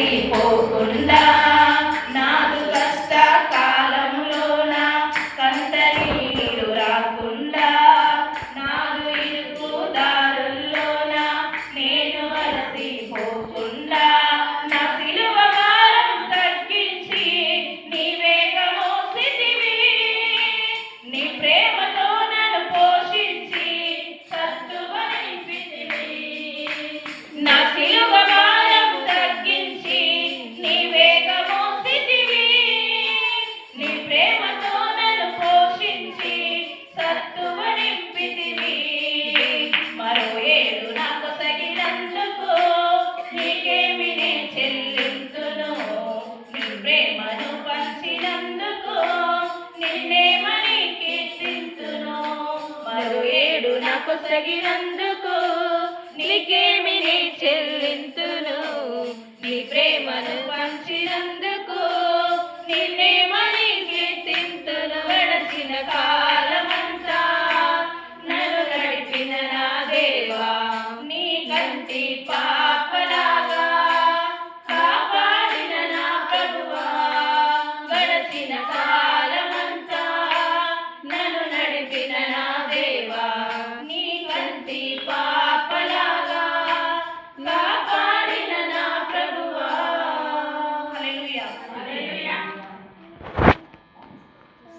అలసిపోకుండా నాదు కష్ట కాలములోన కంట నీరు రాకుండా నాదు ఇరుకు దారుల్లోన నేను అలసిపోకుండా నా సిలువ భారం తగ్గించి నీ వేగమో స్థితివి నీ ప్రేమతో నన్ను పోషించి సత్తువ నింపితివి నా సిలువ భారం తగ్గించి నీ వేగమో స్థితివి నీ ప్రేమతో నన్ను పోషించి సత్తువ నింపితివి మరో ఏడు నాకు తగినందుకు నీకేమి నే చెల్లింతును నీ ప్రేమను పంచినందుకు నిన్నేమని కీర్తింతును మరో ఏడు నాకు తగినందుకు నీకేమి నీ చెల్లింతును నీ ప్రేమను పంచినందుకు